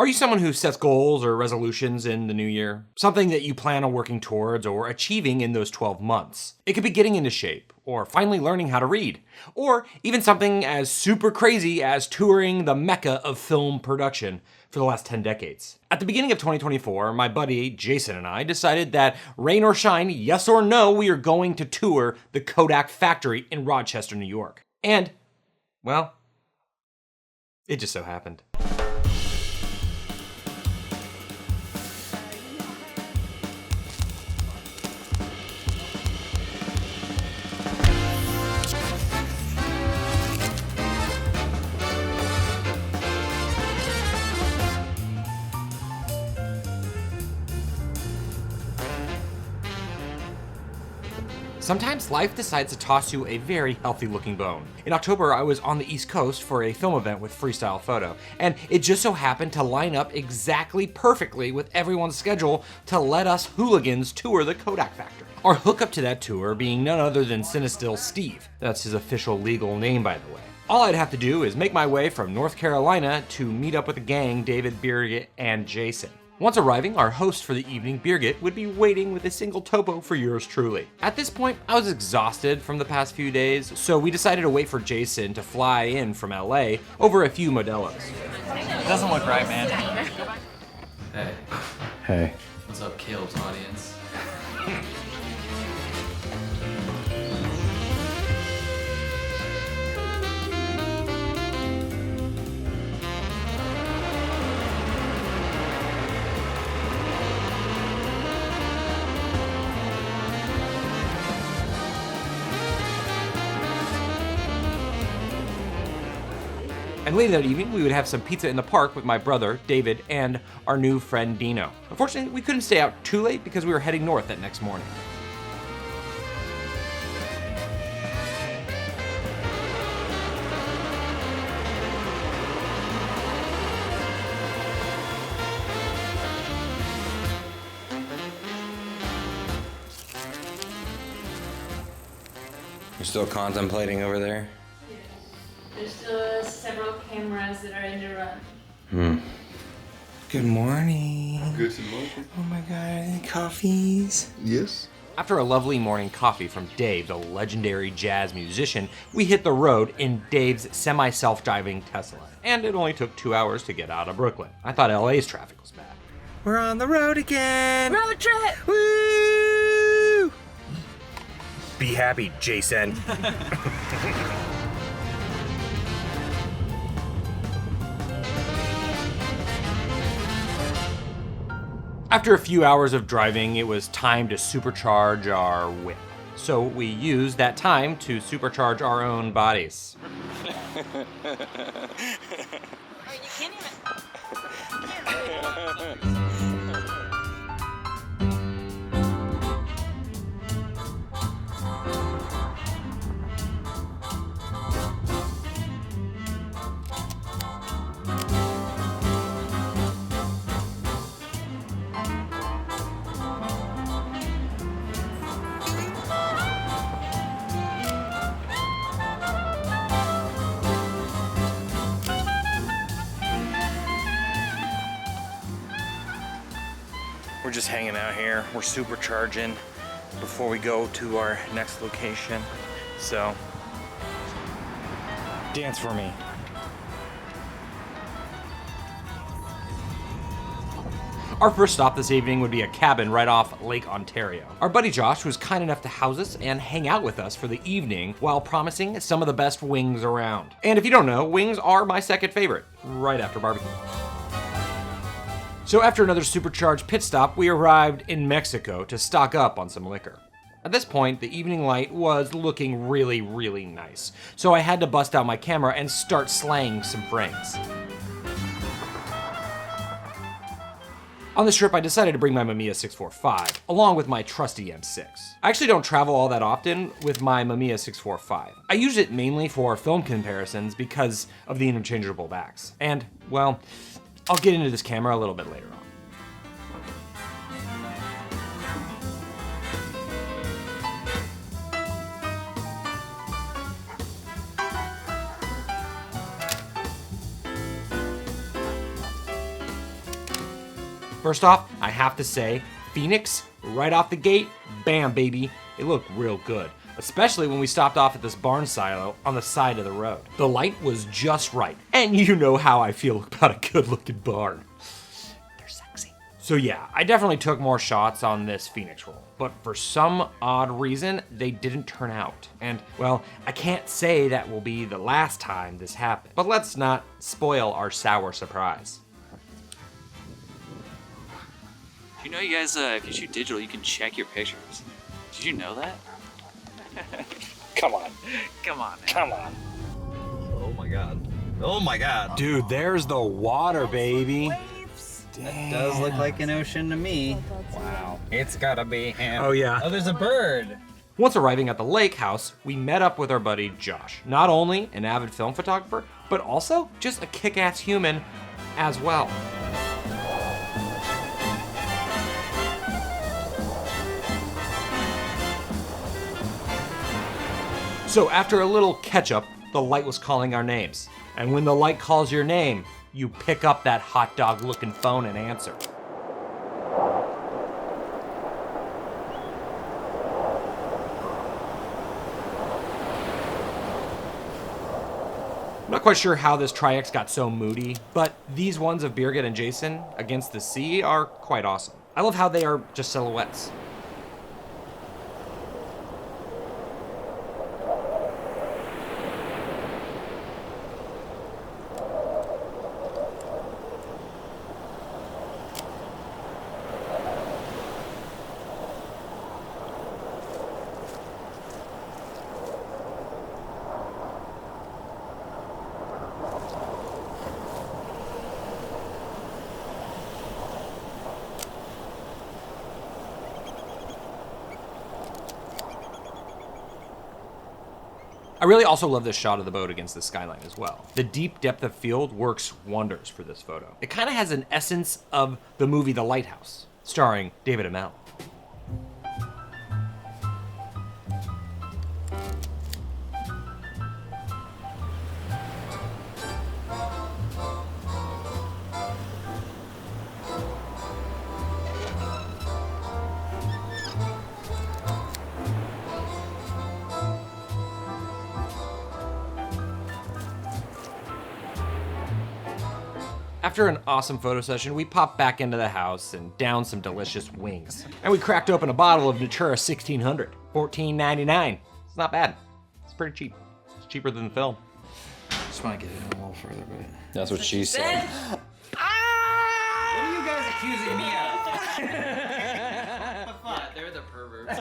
Are you someone who sets goals or resolutions in the new year? Something that you plan on working towards or achieving in those 12 months. It could be getting into shape, or finally learning how to read, or even something as super crazy as touring the mecca of film production for the last 10 decades. At the beginning of 2024, my buddy Jason and I decided that rain or shine, yes or no, we are going to tour the Kodak factory in Rochester, New York. And, well, it just so happened. Sometimes life decides to toss you a very healthy looking bone. In October, I was on the East Coast for a film event with Freestyle Photo, and it just so happened to line up exactly perfectly with everyone's schedule to let us hooligans tour the Kodak factory. Our hookup to that tour being none other than Cinestill Steve. That's his official legal name, by the way. All I'd have to do is make my way from North Carolina to meet up with the gang, David, Birgit, and Jason. Once arriving, our host for the evening, Birgit, would be waiting with a single topo for yours truly. At this point, I was exhausted from the past few days, so we decided to wait for Jason to fly in from LA over a few Modelos. It doesn't look right, man. Hey. Hey. What's up, Caleb's audience? And later that evening, we would have some pizza in the park with my brother, David, and our new friend, Dino. Unfortunately, we couldn't stay out too late because we were heading north that next morning. You're still contemplating over there? There's still several cameras that are in the run. Good morning. Good morning. Oh my god, any coffees? Yes. After a lovely morning coffee from Dave, the legendary jazz musician, we hit the road in Dave's semi-self-driving Tesla. And it only took 2 hours to get out of Brooklyn. I thought LA's traffic was bad. We're on the road again! Road trip! Woo! Be happy, Jason. After a few hours of driving, it was time to supercharge our whip. So we used that time to supercharge our own bodies. We're just hanging out here. We're supercharging before we go to our next location. So, dance for me. Our first stop this evening would be a cabin right off Lake Ontario. Our buddy Josh was kind enough to house us and hang out with us for the evening while promising some of the best wings around. And if you don't know, wings are my second favorite, right after barbecue. So after another supercharged pit stop, we arrived in Mexico to stock up on some liquor. At this point, the evening light was looking really, really nice, so I had to bust out my camera and start slaying some frames. On this trip, I decided to bring my Mamiya 645, along with my trusty M6. I actually don't travel all that often with my Mamiya 645. I use it mainly for film comparisons because of the interchangeable backs. And, well, I'll get into this camera a little bit later on. First off, I have to say, Phoenix, right off the gate, bam baby, it looked real good. Especially when we stopped off at this barn silo on the side of the road. The light was just right, and you know how I feel about a good looking barn. They're sexy. So yeah, I definitely took more shots on this Phoenix roll, but for some odd reason, they didn't turn out. And well, I can't say that will be the last time this happened, but let's not spoil our sour surprise. Do you know you guys, if you shoot digital, you can check your pictures? Did you know that? Come on. Come on, man. Come on. Oh my god. Oh my god. Dude, there's the water, baby. That does look like an ocean to me. Wow. It's gotta be him. Oh yeah. Oh, there's a bird. Once arriving at the lake house, we met up with our buddy Josh. Not only an avid film photographer, but also just a kick-ass human as well. So after a little catch-up, the light was calling our names. And when the light calls your name, you pick up that hot dog looking phone and answer. I'm not quite sure how this Tri-X got so moody, but these ones of Birgit and Jason against the sea are quite awesome. I love how they are just silhouettes. I really also love this shot of the boat against the skyline as well. The deep depth of field works wonders for this photo. It kind of has an essence of the movie The Lighthouse, starring David Amell. After an awesome photo session, we popped back into the house and downed some delicious wings. And we cracked open a bottle of Natura 1600, $14.99. It's not bad. It's pretty cheap. It's cheaper than the film. Just want to get it a little further, but That's what she said. What are you guys accusing me of? yeah, they're the perverts.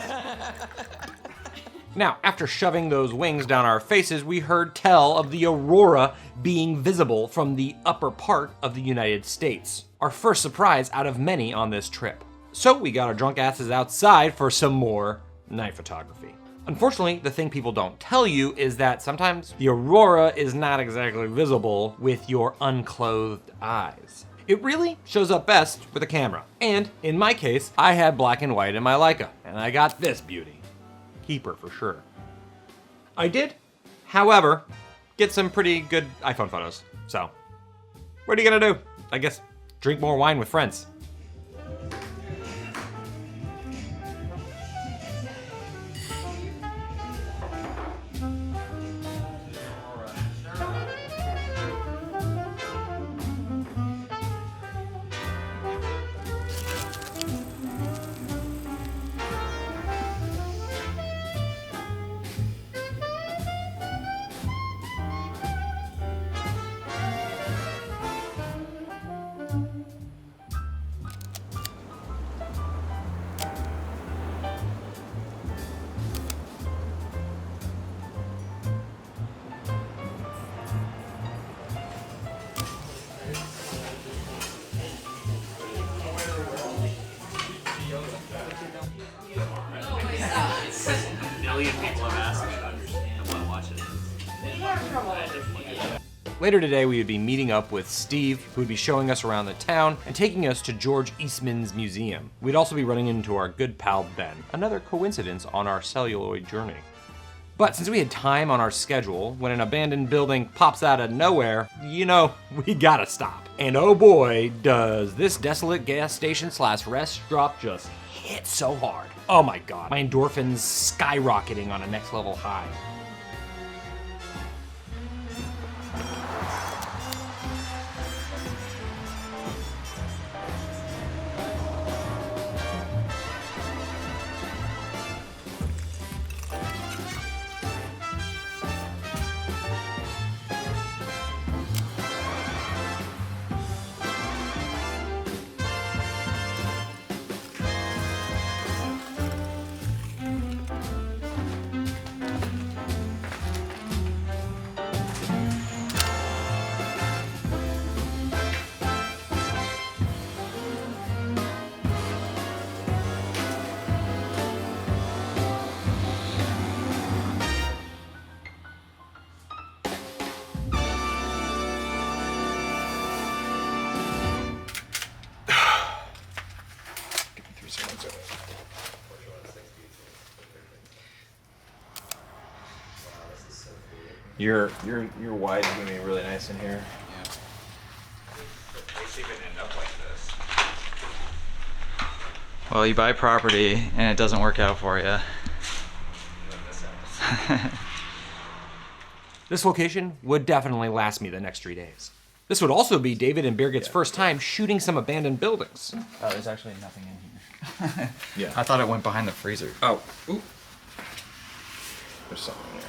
Now, after shoving those wings down our faces, we heard tell of the Aurora being visible from the upper part of the United States. Our first surprise out of many on this trip. So we got our drunk asses outside for some more night photography. Unfortunately, the thing people don't tell you is that sometimes the Aurora is not exactly visible with your unclothed eyes. It really shows up best with a camera. And in my case, I had black and white in my Leica, and I got this beauty. Keeper for sure. I did, however, get some pretty good iPhone photos. So, what are you gonna do? I guess drink more wine with friends. Million people have asked me to understand what watch it is. Later today, we would be meeting up with Steve, who would be showing us around the town and taking us to George Eastman's museum. We'd also be running into our good pal Ben, another coincidence on our celluloid journey. But since we had time on our schedule, when an abandoned building pops out of nowhere, you know, we gotta stop. And oh boy, does this desolate gas station / rest stop just hit so hard. Oh my God, my endorphins skyrocketing on a next level high. Your wide's gonna be really nice in here. Well, you buy property and it doesn't work out for you. This location would definitely last me the next 3 days. This would also be David and Birgit's first time shooting some abandoned buildings. Oh, there's actually nothing in here. Yeah. I thought it went behind the freezer. Oh, ooh. There's something in there.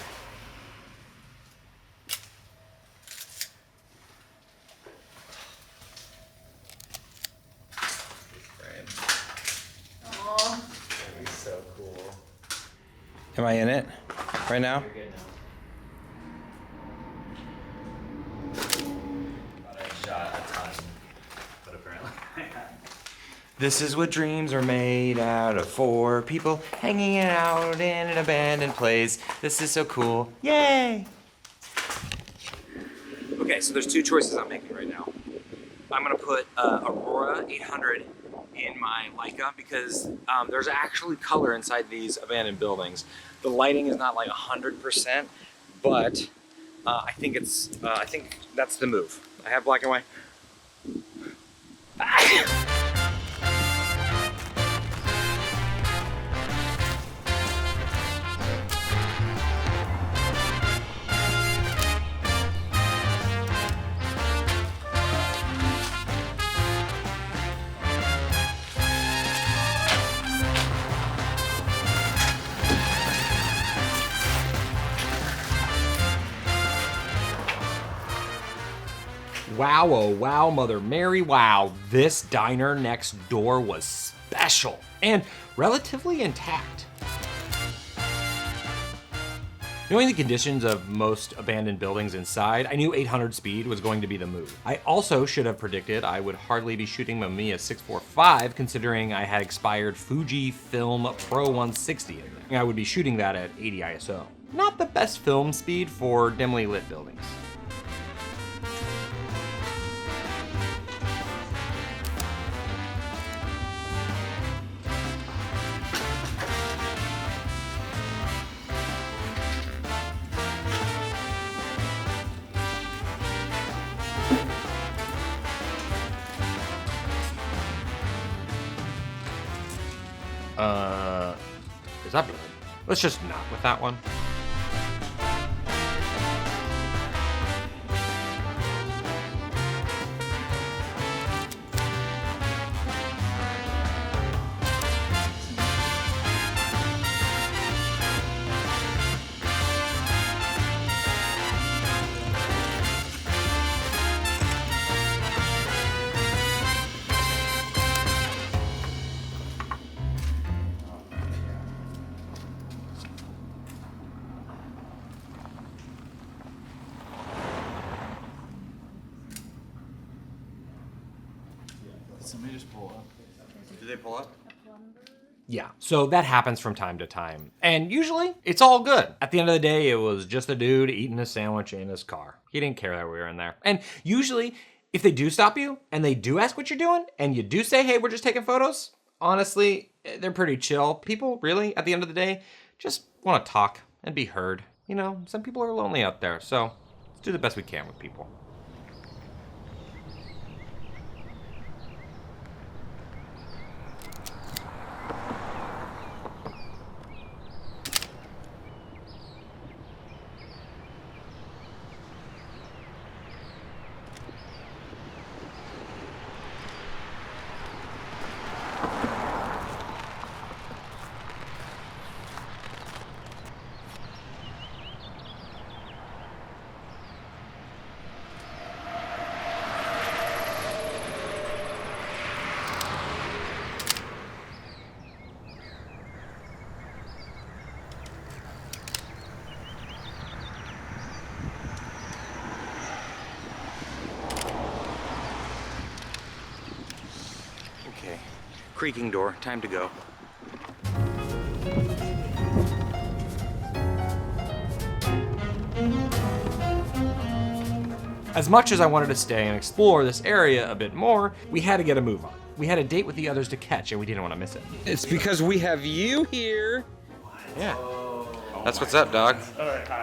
Am I in it right now? This is what dreams are made out of, 4 people hanging out in an abandoned place. This is so cool. Yay! Okay, so there's 2 choices I'm making right now. I'm gonna put Aurora 800 in my Leica because there's actually color inside these abandoned buildings. The lighting is not like 100%, but I think that's the move. I have black and white. Wow, oh wow, Mother Mary, wow. This diner next door was special and relatively intact. Knowing the conditions of most abandoned buildings inside, I knew 800 speed was going to be the move. I also should have predicted I would hardly be shooting Mamiya 645 considering I had expired FujiFIlm Pro 160 in there. I would be shooting that at 80 ISO. Not the best film speed for dimly lit buildings. Is that blood? Let's just not with that one. Somebody just pull up. Did they pull up? Yeah, so that happens from time to time. And usually, it's all good. At the end of the day, it was just a dude eating a sandwich in his car. He didn't care that we were in there. And usually, if they do stop you, and they do ask what you're doing, and you do say, hey, we're just taking photos, honestly, they're pretty chill. People really, at the end of the day, just want to talk and be heard. You know, some people are lonely out there, so let's do the best we can with people. Okay, creaking door, time to go. As much as I wanted to stay and explore this area a bit more, we had to get a move on. We had a date with the others to catch, and we didn't want to miss it. It's because we have you here. Yeah. That's what's up, dog.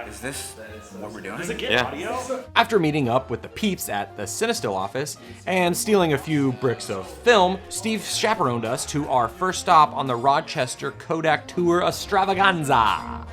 Is this what we're doing? Yeah. After meeting up with the peeps at the Cinestill office and stealing a few bricks of film, Steve chaperoned us to our first stop on the Rochester Kodak Tour Extravaganza.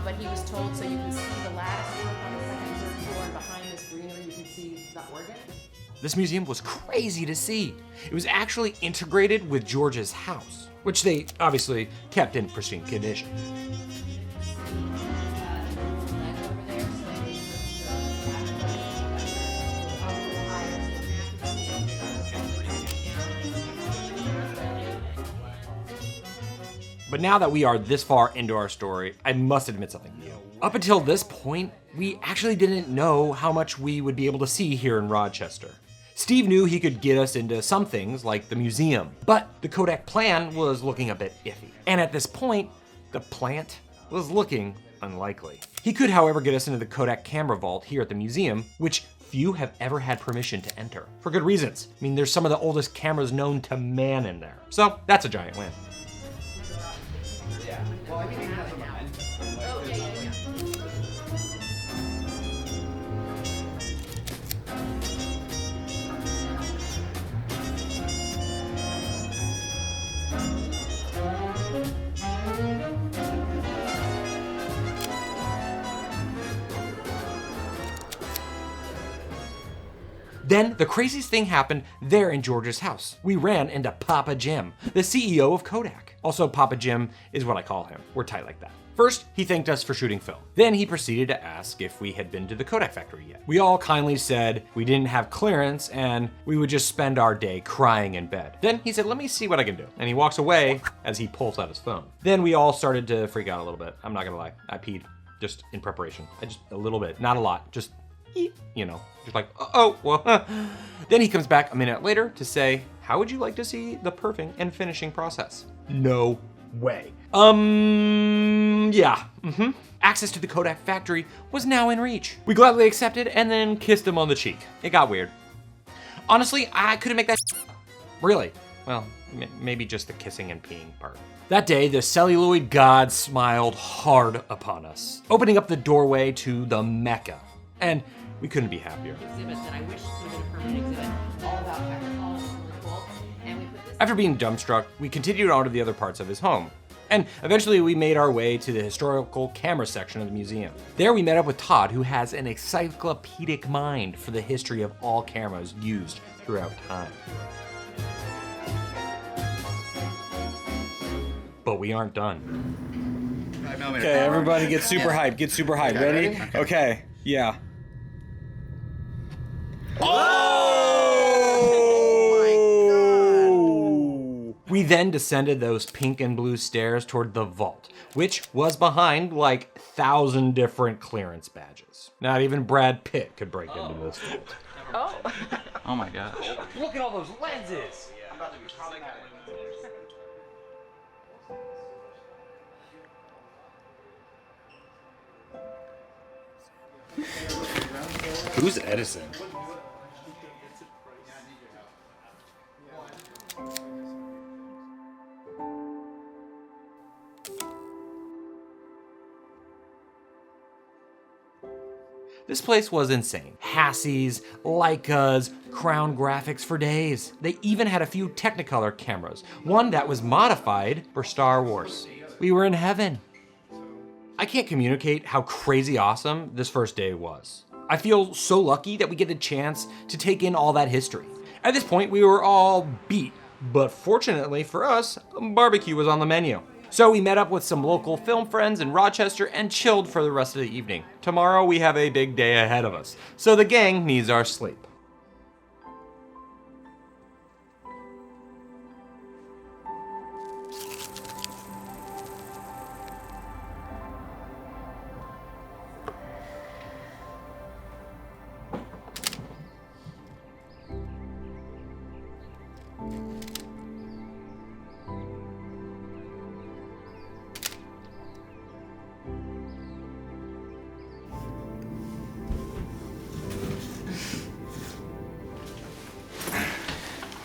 But he was told, so you can see the lattice work on the second and third floor, and behind this greenery you can see the organ. This museum was crazy to see. It was actually integrated with George's house, which they obviously kept in pristine condition. But now that we are this far into our story, I must admit something new. Up until this point, we actually didn't know how much we would be able to see here in Rochester. Steve knew he could get us into some things like the museum, but the Kodak plan was looking a bit iffy. And at this point, the plant was looking unlikely. He could, however, get us into the Kodak camera vault here at the museum, which few have ever had permission to enter, for good reasons. I mean, there's some of the oldest cameras known to man in there. So that's a giant win. Then the craziest thing happened there in George's house. We ran into Papa Jim, the CEO of Kodak. Also, Papa Jim is what I call him. We're tight like that. First, he thanked us for shooting film. Then he proceeded to ask if we had been to the Kodak factory yet. We all kindly said we didn't have clearance and we would just spend our day crying in bed. Then he said, let me see what I can do. And he walks away as he pulls out his phone. Then we all started to freak out a little bit. I'm not gonna lie, I peed just in preparation. Just a little bit, not a lot, just, you know, just like, oh, well. Then he comes back a minute later to say, how would you like to see the perfing and finishing process? No way. Yeah. Access to the Kodak factory was now in reach. We gladly accepted and then kissed him on the cheek. It got weird. Honestly, I couldn't make that really. Well, maybe just the kissing and peeing part. That day, the celluloid god smiled hard upon us, opening up the doorway to the Mecca. And we couldn't be happier. Exhibit that I wish we did a permanent exhibit all about technical, really cool. And we put this. After being dumbstruck, we continued on to the other parts of his home. And eventually we made our way to the historical camera section of the museum. There we met up with Todd, who has an encyclopedic mind for the history of all cameras used throughout time. But we aren't done. Okay, everybody get super hyped. Get super hyped. Ready? Okay. Yeah. We then descended those pink and blue stairs toward the vault, which was behind like 1,000 different clearance badges. Not even Brad Pitt could break into this vault. Oh my gosh. Look at all those lenses! Who's Edison? This place was insane. Hassies, Leicas, Crown graphics for days. They even had a few Technicolor cameras, one that was modified for Star Wars. We were in heaven. I can't communicate how crazy awesome this first day was. I feel so lucky that we get the chance to take in all that history. At this point, we were all beat, but fortunately for us, barbecue was on the menu. So we met up with some local film friends in Rochester and chilled for the rest of the evening. Tomorrow we have a big day ahead of us, so the gang needs our sleep.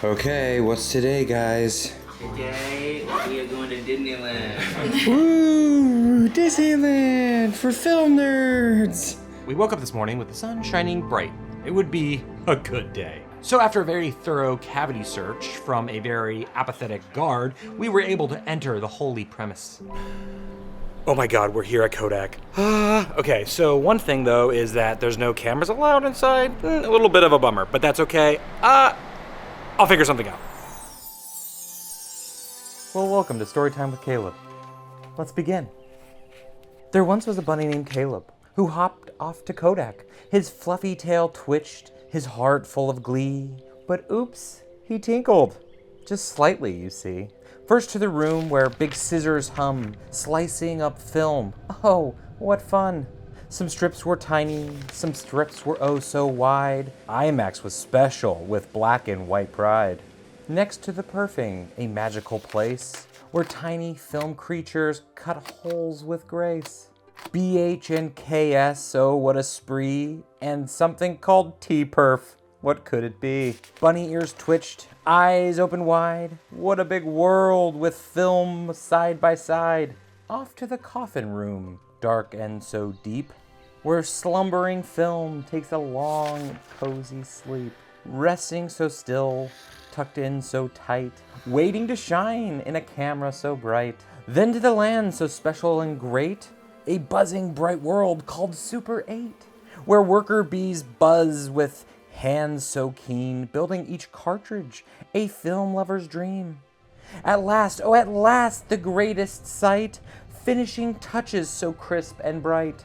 Okay, what's today, guys? Today, we are going to Disneyland. Woo! Disneyland for film nerds! We woke up this morning with the sun shining bright. It would be a good day. So after a very thorough cavity search from a very apathetic guard, we were able to enter the holy premise. Oh my god, we're here at Kodak. Okay, so one thing though is that there's no cameras allowed inside. A little bit of a bummer, but that's okay. I'll figure something out. Well, welcome to Storytime with Caleb. Let's begin. There once was a bunny named Caleb who hopped off to Kodak. His fluffy tail twitched, his heart full of glee. But oops, he tinkled. Just slightly, you see. First to the room where big scissors hum, slicing up film. Oh, what fun. Some strips were tiny, some strips were oh so wide. IMAX was special with black and white pride. Next to the perfing, a magical place where tiny film creatures cut holes with grace. BH and KS, oh what a spree, and something called T-Perf. What could it be? Bunny ears twitched, eyes open wide. What a big world with film side by side. Off to the coffin room, dark and so deep, where slumbering film takes a long, cozy sleep. Resting so still, tucked in so tight, waiting to shine in a camera so bright. Then to the land so special and great, a buzzing bright world called Super 8, where worker bees buzz with hands so keen, building each cartridge a film lover's dream. At last, oh at last, the greatest sight, finishing touches so crisp and bright.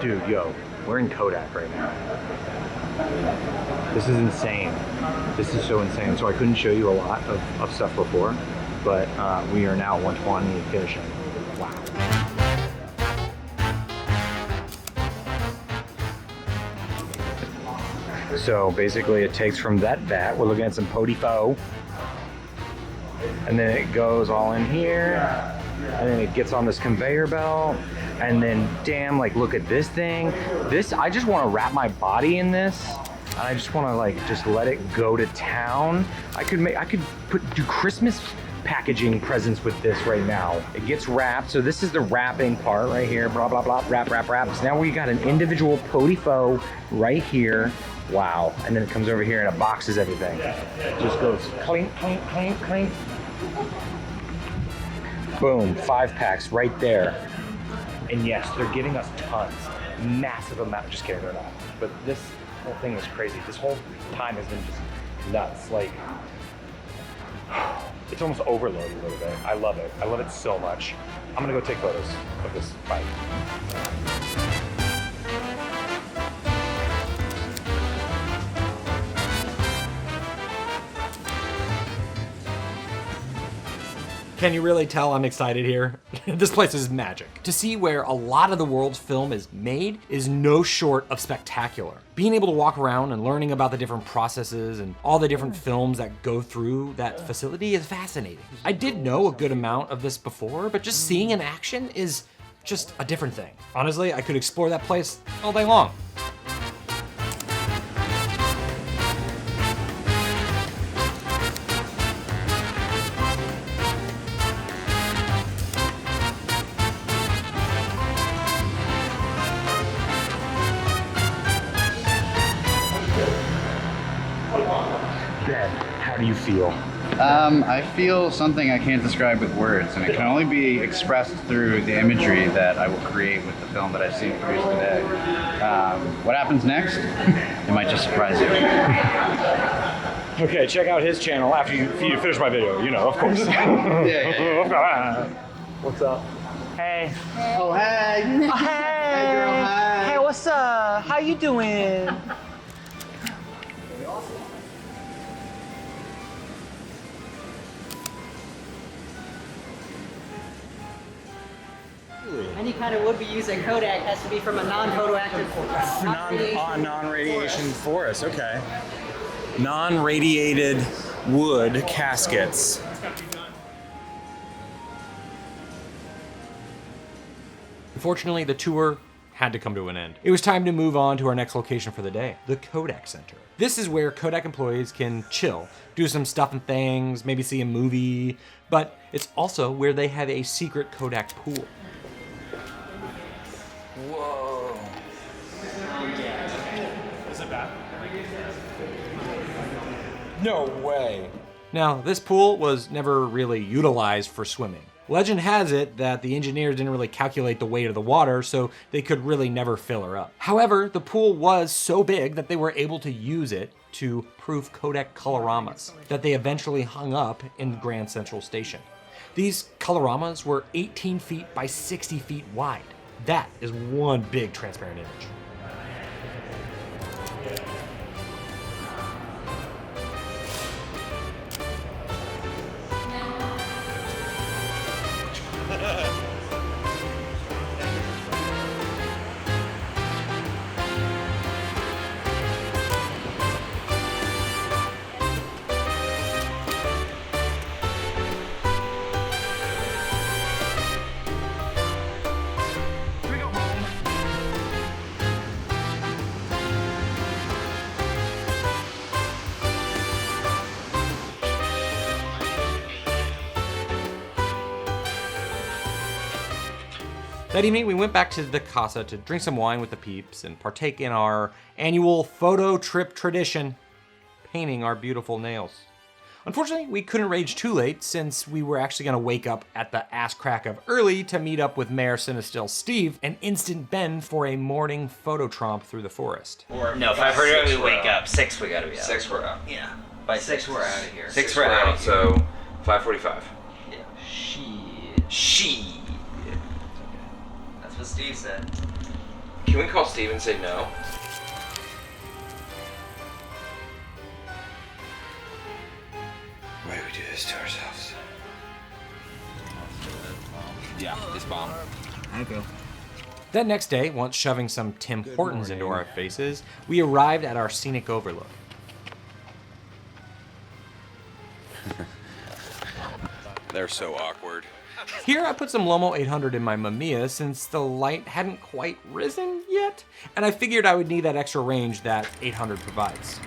Dude, yo, we're in Kodak right now. This is insane. This is so insane. So I couldn't show you a lot of stuff before, but we are now 120 finishing. Wow. So basically it takes from that vat, we're looking at some Potifo, and then it goes all in here, and then it gets on this conveyor belt, and then damn, like look at this thing. This, I just want to wrap my body in this, and I just want to like just let it go to town. I could do Christmas packaging presents with this right now. It gets wrapped, so this is the wrapping part right here, blah blah blah, wrap. So now we got an individual Potifo right here. Wow, and then it comes over here and it boxes everything. It just goes clink, clink, clink, clink. Boom, 5-packs right there. And yes, they're giving us tons, massive amount, just kidding, they're not. But this whole thing is crazy. This whole time has been just nuts. Like, it's almost overloaded a little bit. I love it. I love it so much. I'm gonna go take photos of this bike. Can you really tell I'm excited here? This place is magic. To see where a lot of the world's film is made is no short of spectacular. Being able to walk around and learning about the different processes and all the different films that go through that facility is fascinating. I did know a good amount of this before, but just seeing in action is just a different thing. Honestly, I could explore that place all day long. Ben, how do you feel? I feel something I can't describe with words, and it can only be expressed through the imagery that I will create with the film that I've seen produced today. What happens next? It might just surprise you. Okay, check out his channel after you finish my video, you know, of course. Yeah. What's up? Hey. Oh, hey. Hey. Hey, girl, hi. Hey, what's up? How you doing? Any kind of would-be use at Kodak has to be from a non-photoactive Non-radiation forest, okay. Non-radiated wood caskets. Unfortunately, the tour had to come to an end. It was time to move on to our next location for the day, the Kodak Center. This is where Kodak employees can chill, do some stuff and things, maybe see a movie, but it's also where they have a secret Kodak pool. Whoa. Is it bad? No way. Now, this pool was never really utilized for swimming. Legend has it that the engineers didn't really calculate the weight of the water, so they could really never fill her up. However, the pool was so big that they were able to use it to proof Kodak coloromas that they eventually hung up in Grand Central Station. These coloromas were 18 feet by 60 feet wide. That is one big transparent image. That evening, we went back to the casa to drink some wine with the peeps and partake in our annual photo trip tradition, painting our beautiful nails. Unfortunately, we couldn't rage too late since we were actually going to wake up at the ass crack of early to meet up with Mayor Sinistil Steve and Instant Ben for a morning photo tromp through the forest. No, 5:30 we wake up. 6 we gotta be out. 6 we're out. Yeah. By 6 we're out of here. 6 we're out, so 5:45. Yeah. She. That's what Steve said. Can we call Steve and say no? Why do we do this to ourselves? Yeah, this bomb. Okay. That next day, once shoving some Tim Hortons into our faces, we arrived at our scenic overlook. They're so awkward. Here I put some Lomo 800 in my Mamiya since the light hadn't quite risen yet, and I figured I would need that extra range that 800 provides.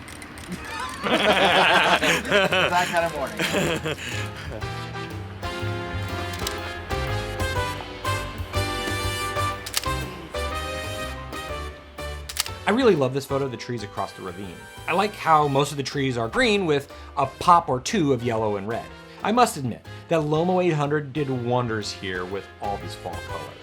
That kind of morning. I really love this photo of the trees across the ravine. I like how most of the trees are green with a pop or two of yellow and red. I must admit that Lomo 800 did wonders here with all these fall colors.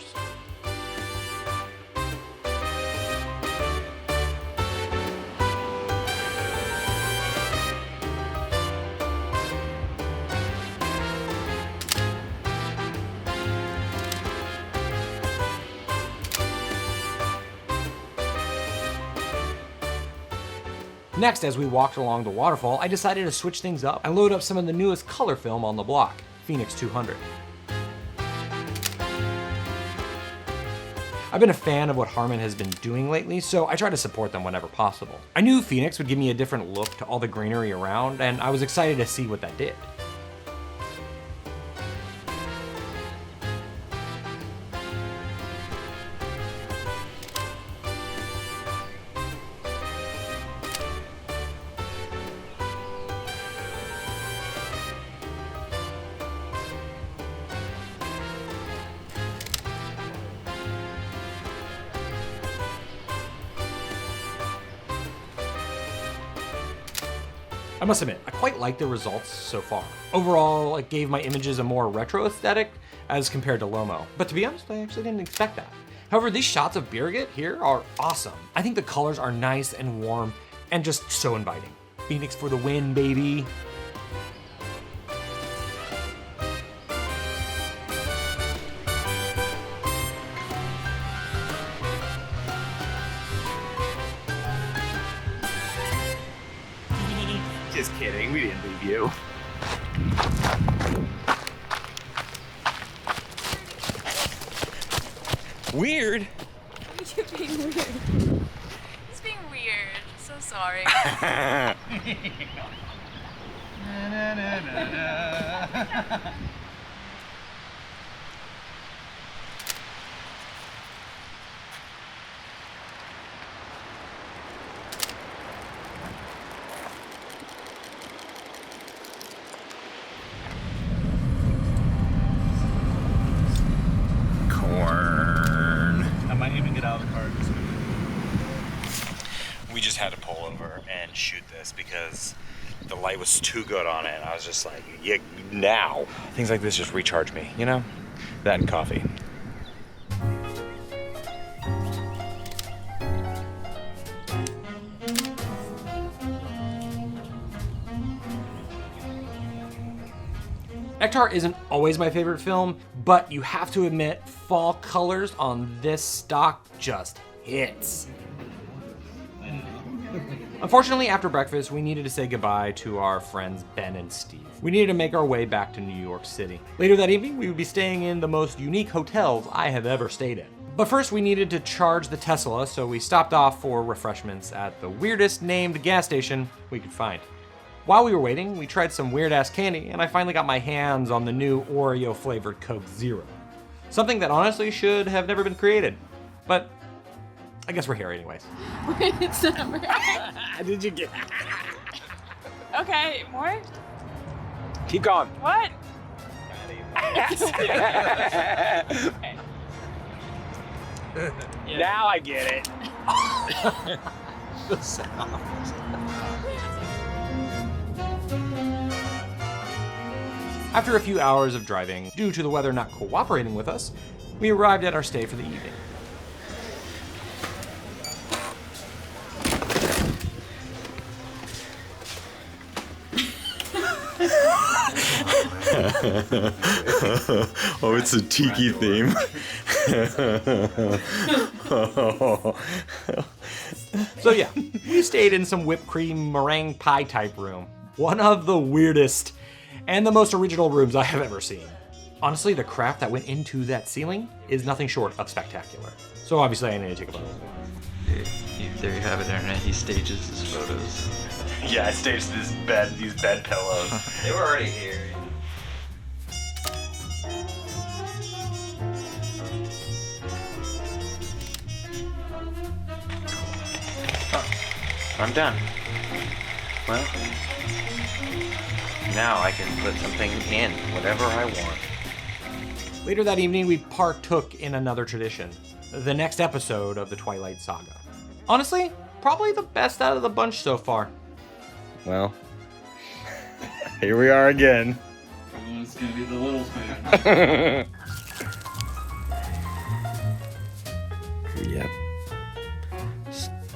Next, as we walked along the waterfall, I decided to switch things up and load up some of the newest color film on the block. Phoenix 200. I've been a fan of what Harman has been doing lately, so I try to support them whenever possible. I knew Phoenix would give me a different look to all the greenery around, and I was excited to see what that did. I must admit, I quite like the results so far. Overall, it gave my images a more retro aesthetic as compared to Lomo. But to be honest, I actually didn't expect that. However, these shots of Birgit here are awesome. I think the colors are nice and warm and just so inviting. Phoenix for the win, baby. Just kidding, we didn't leave you. Weird? You're being weird. He's being weird. So sorry. Corn. I might even get out of the car. We just had to pull over and shoot this because the light was too good on it. I was just like, yeah, now. Things like this just recharge me, you know? That and coffee. Ektar isn't always my favorite film, but you have to admit, fall colors on this stock just hits. Unfortunately, after breakfast, we needed to say goodbye to our friends Ben and Steve. We needed to make our way back to New York City. Later that evening, we would be staying in the most unique hotels I have ever stayed in. But first, we needed to charge the Tesla, so we stopped off for refreshments at the weirdest named gas station we could find. While we were waiting, we tried some weird-ass candy, and I finally got my hands on the new Oreo-flavored Coke Zero. Something that honestly should have never been created. But I guess we're here anyways. It's the number. Did you get Okay, more? Keep going. What? Now I get it. The sound. After a few hours of driving, due to the weather not cooperating with us, we arrived at our stay for the evening. Oh, it's a tiki theme. So yeah, we stayed in some whipped cream meringue pie type room. One of the weirdest and the most original rooms I have ever seen. Honestly, the craft that went into that ceiling is nothing short of spectacular. So obviously I need to take a photo. There you have it, Internet. He stages his photos. Yeah, I staged these bed pillows. They were already here. I'm done. Well, now I can put something in, whatever I want. Later that evening, we partook in another tradition, the next episode of the Twilight Saga. Honestly, probably the best out of the bunch so far. Well, here we are again. Oh, it's gonna be the little spoon. Yep.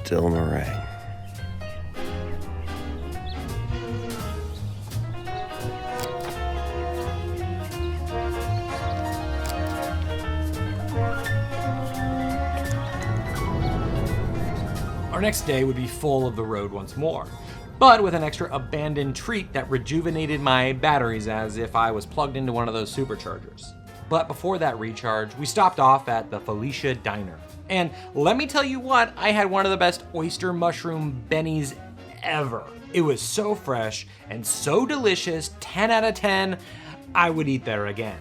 Still meringue. Our next day would be full of the road once more. but with an extra abandoned treat that rejuvenated my batteries as if I was plugged into one of those superchargers. But before that recharge, we stopped off at the Felicia Diner. And let me tell you what, I had one of the best oyster mushroom bennies ever. It was so fresh and so delicious, 10 out of 10, I would eat there again.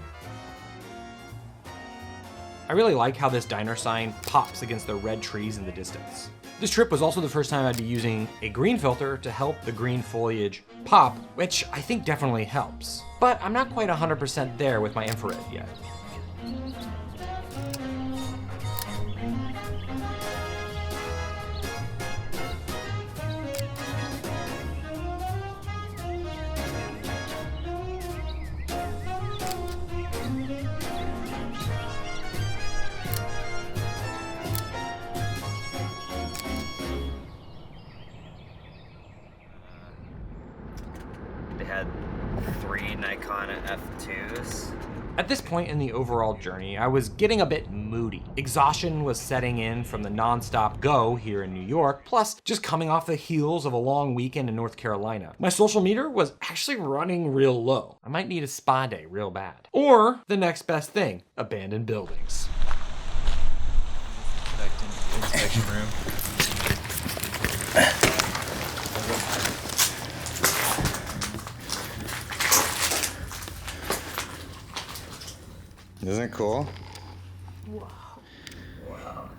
I really like how this diner sign pops against the red trees in the distance. This trip was also the first time I'd be using a green filter to help the green foliage pop, which I think definitely helps. But I'm not quite 100% there with my infrared yet. They had 3 Nikon F2s. At this point in the overall journey, I was getting a bit moody. Exhaustion was setting in from the non-stop go here in New York, plus just coming off the heels of a long weekend in North Carolina. My social meter was actually running real low. I might need a spa day real bad. Or the next best thing, abandoned buildings. Inspection room. Isn't it cool? Wow. Wow.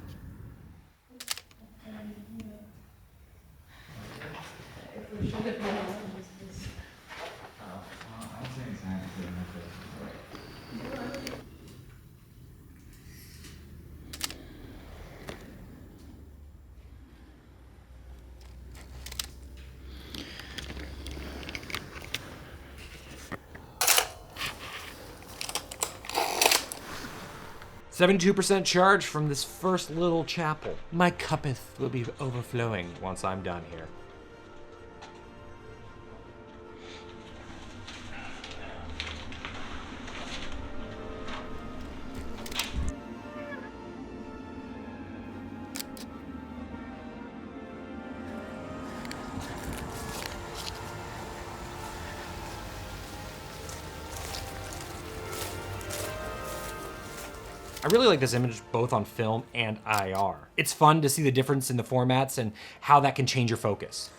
%72% charge from this first little chapel. My cuppeth will be overflowing once I'm done here. I really like this image both on film and IR. It's fun to see the difference in the formats and how that can change your focus.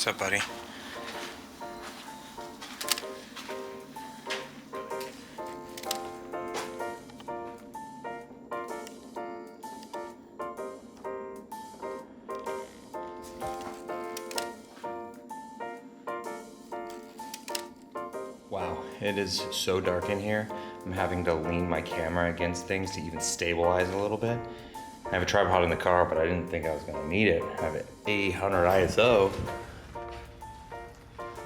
What's up, buddy? Wow, it is so dark in here. I'm having to lean my camera against things to even stabilize a little bit. I have a tripod in the car, but I didn't think I was gonna need it. I have an 800 ISO.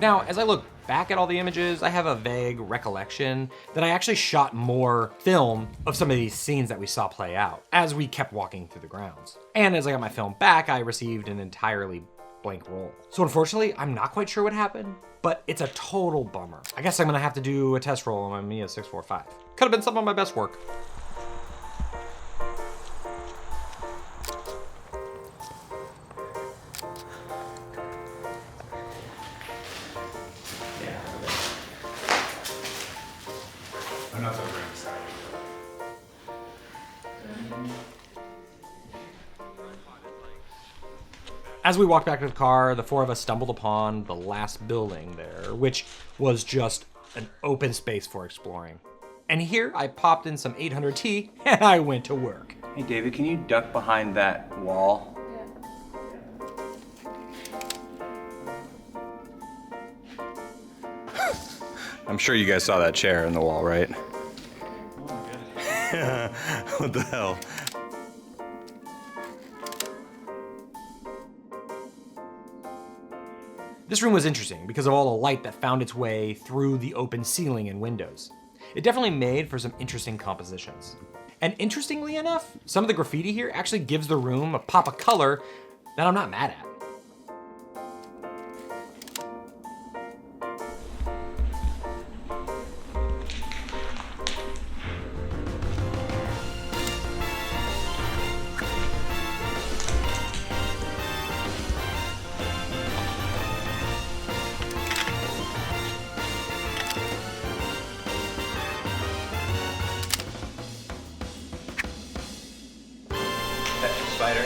Now, as I look back at all the images, I have a vague recollection that I actually shot more film of some of these scenes that we saw play out as we kept walking through the grounds. And as I got my film back, I received an entirely blank roll. So unfortunately, I'm not quite sure what happened, but it's a total bummer. I guess I'm gonna have to do a test roll on my Mamiya 645. Could have been some of my best work. I'm not so very excited. As we walked back to the car, the four of us stumbled upon the last building there, which was just an open space for exploring. And here I popped in some 800T and I went to work. Hey David, can you duck behind that wall? I'm sure you guys saw that chair in the wall, right? What the hell? This room was interesting because of all the light that found its way through the open ceiling and windows. It definitely made for some interesting compositions. And interestingly enough, some of the graffiti here actually gives the room a pop of color that I'm not mad at. Spider.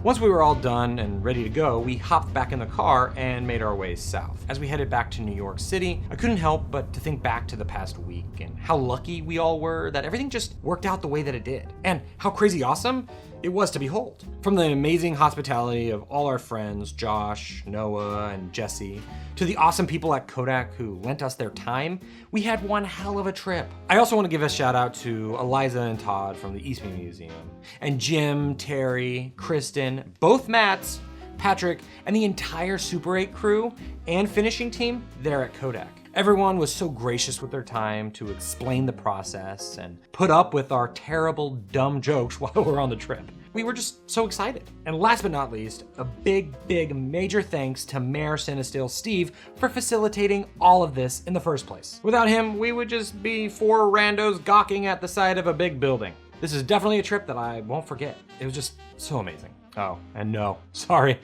Once we were all done and ready to go, we hopped back in the car and made our way south. As we headed back to New York City, I couldn't help but to think back to the past week and how lucky we all were that everything just worked out the way that it did. And how crazy awesome it was to behold. From the amazing hospitality of all our friends, Josh, Noah, and Jesse, to the awesome people at Kodak who lent us their time, we had one hell of a trip. I also want to give a shout out to Eliza and Todd from the Eastman Museum, and Jim, Terry, Kristen, both Matts, Patrick, and the entire Super 8 crew and finishing team there at Kodak. Everyone was so gracious with their time to explain the process and put up with our terrible, dumb jokes while we're on the trip. We were just so excited. And last but not least, a big major thanks to Mayor Cinestill Steve for facilitating all of this in the first place. Without him, we would just be four randos gawking at the side of a big building. This is definitely a trip that I won't forget. It was just so amazing. Oh, and no, sorry,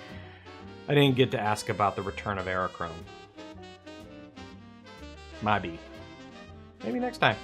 I didn't get to ask about the return of Aerochrome. My B. Maybe next time.